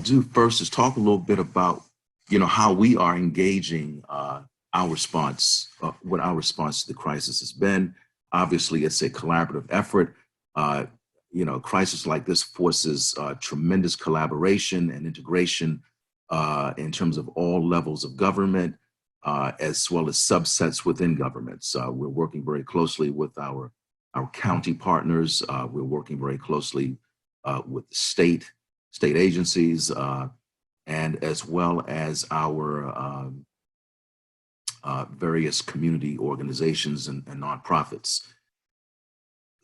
do first is talk a little bit about, how we are engaging our response, what our response to the crisis has been. Obviously, it's a collaborative effort. A crisis like this forces tremendous collaboration and integration in terms of all levels of government, as well as subsets within governments. We're working very closely with our county partners. We're working very closely with the state agencies, and as well as our various community organizations and nonprofits.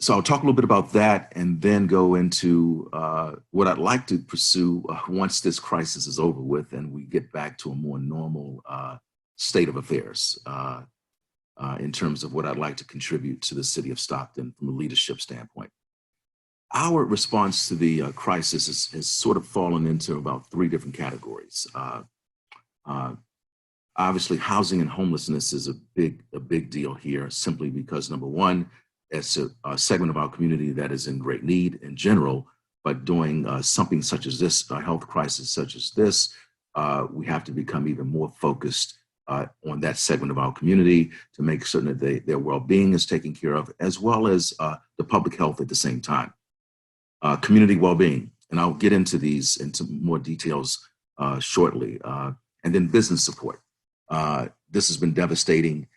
So I'll talk a little bit about that and then go into what I'd like to pursue once this crisis is over with and we get back to a more normal state of affairs in terms of what I'd like to contribute to the city of Stockton from a leadership standpoint. Our response to the crisis has sort of fallen into about three different categories. Obviously, housing and homelessness is a big deal here, simply because, number one, it's a segment of our community that is in great need in general, but doing something such as this, a health crisis such as this, we have to become even more focused on that segment of our community to make certain that their well-being is taken care of, as well as the public health at the same time. Community well-being, and I'll get into more details shortly, and then business support. This has been devastating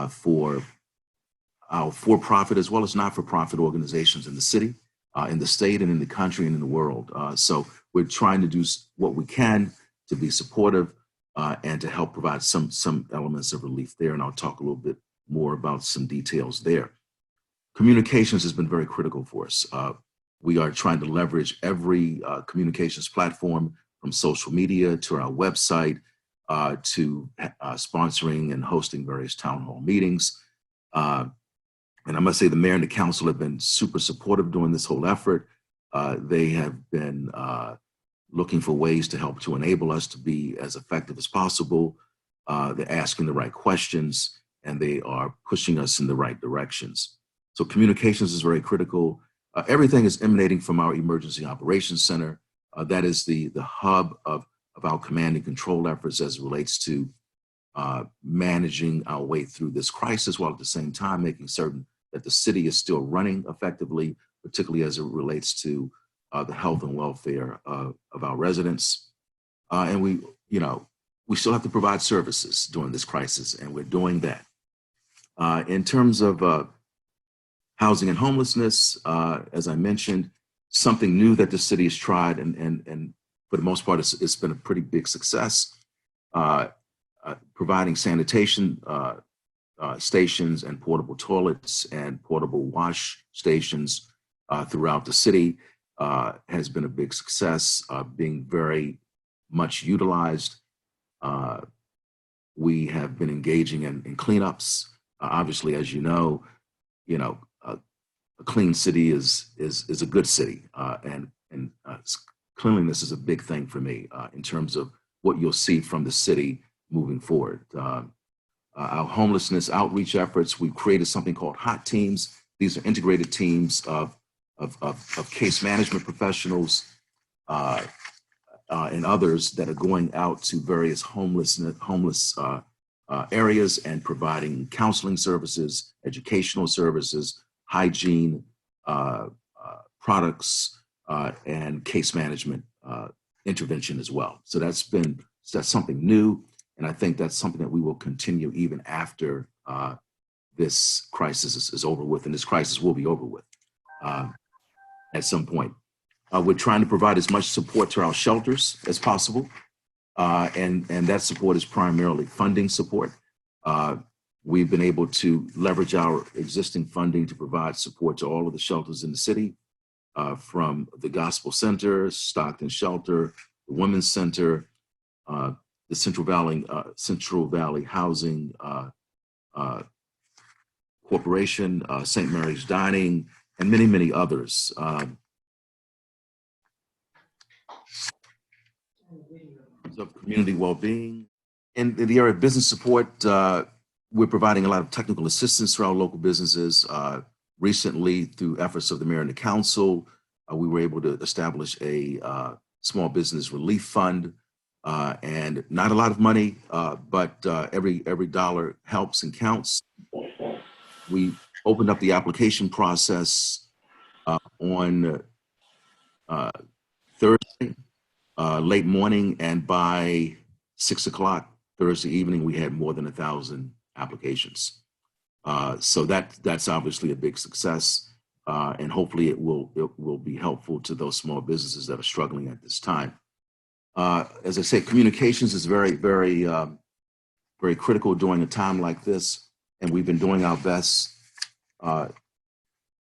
for our for-profit as well as not-for-profit organizations in the city, in the state, and in the country, and in the world. So we're trying to do what we can to be supportive and to help provide some elements of relief there, and I'll talk a little bit more about some details there. Communications has been very critical for us. We are trying to leverage every communications platform, from social media to our website, to sponsoring and hosting various town hall meetings. And I must say the mayor and the council have been super supportive during this whole effort. They have been looking for ways to help to enable us to be as effective as possible. They're asking the right questions, and they are pushing us in the right directions. So communications is very critical. Everything is emanating from our Emergency Operations Center. That is the hub of our command and control efforts as it relates to managing our way through this crisis, while at the same time making certain that the city is still running effectively, particularly as it relates to the health and welfare of our residents. And we still have to provide services during this crisis, and we're doing that. In terms of housing and homelessness, as I mentioned, something new that the city has tried, and for the most part, it's been a pretty big success, providing sanitation stations and portable toilets and portable wash stations throughout the city has been a big success, being very much utilized. We have been engaging in cleanups. Obviously, as you know, a clean city is a good city, and cleanliness is a big thing for me in terms of what you'll see from the city moving forward. Our homelessness outreach efforts, we've created something called hot teams. These are integrated teams of case management professionals and others that are going out to various homeless areas and providing counseling services, educational services, hygiene products, and case management intervention as well. So that's something new, and I think that's something that we will continue even after this crisis is over with, and this crisis will be over with at some point. We're trying to provide as much support to our shelters as possible, and that support is primarily funding support. We've been able to leverage our existing funding to provide support to all of the shelters in the city, from the Gospel Center, Stockton Shelter, the Women's Center, the Central Valley Housing Corporation, St. Mary's Dining, and many, many others. Of community well-being. In the area of business support, we're providing a lot of technical assistance to our local businesses. Recently, through efforts of the mayor and the council, we were able to establish a small business relief fund, and not a lot of money, but every dollar helps and counts. We opened up the application process on Thursday, late morning, and by 6 o'clock Thursday evening, we had more than 1,000 applications. So that's obviously a big success, and hopefully it will be helpful to those small businesses that are struggling at this time. As I said, communications is very critical during a time like this, and we've been doing our best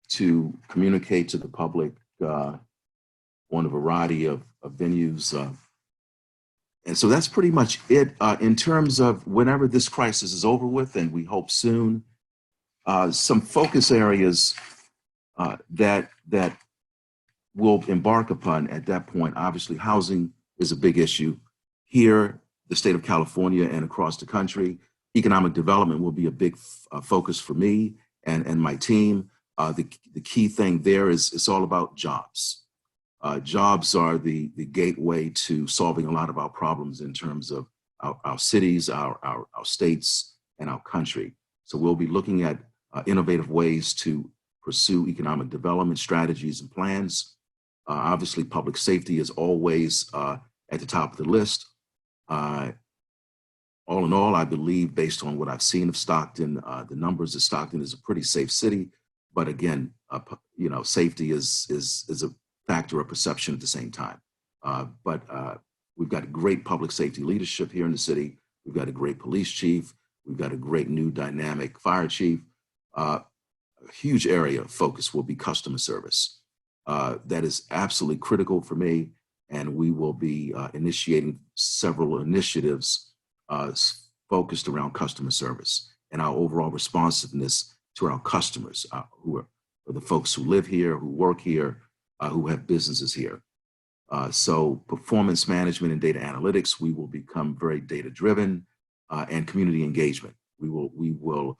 to communicate to the public on a variety of venues. And so that's pretty much it. In terms of whenever this crisis is over with, and we hope soon, some focus areas that we'll embark upon at that point. Obviously, housing is a big issue here, the state of California, and across the country. Economic development will be a big focus for me and my team. The key thing there is it's all about jobs. Jobs are the gateway to solving a lot of our problems in terms of our cities, our states, and our country. So we'll be looking at innovative ways to pursue economic development strategies and plans. Obviously, public safety is always at the top of the list. All in all, I believe, based on what I've seen of Stockton, the numbers of Stockton is a pretty safe city. But again, safety is a factor of perception at the same time. But we've got great public safety leadership here in the city. We've got a great police chief. We've got a great new dynamic fire chief. A huge area of focus will be customer service. That is absolutely critical for me, and we will be initiating several initiatives focused around customer service and our overall responsiveness to our customers, who are the folks who live here, who work here, who have businesses here. So performance management and data analytics, we will become very data-driven, and community engagement. We will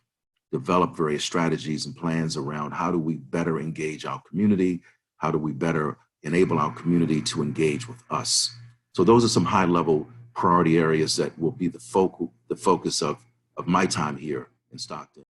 develop various strategies and plans around how do we better engage our community, how do we better enable our community to engage with us. So those are some high-level priority areas that will be the focus of my time here in Stockton.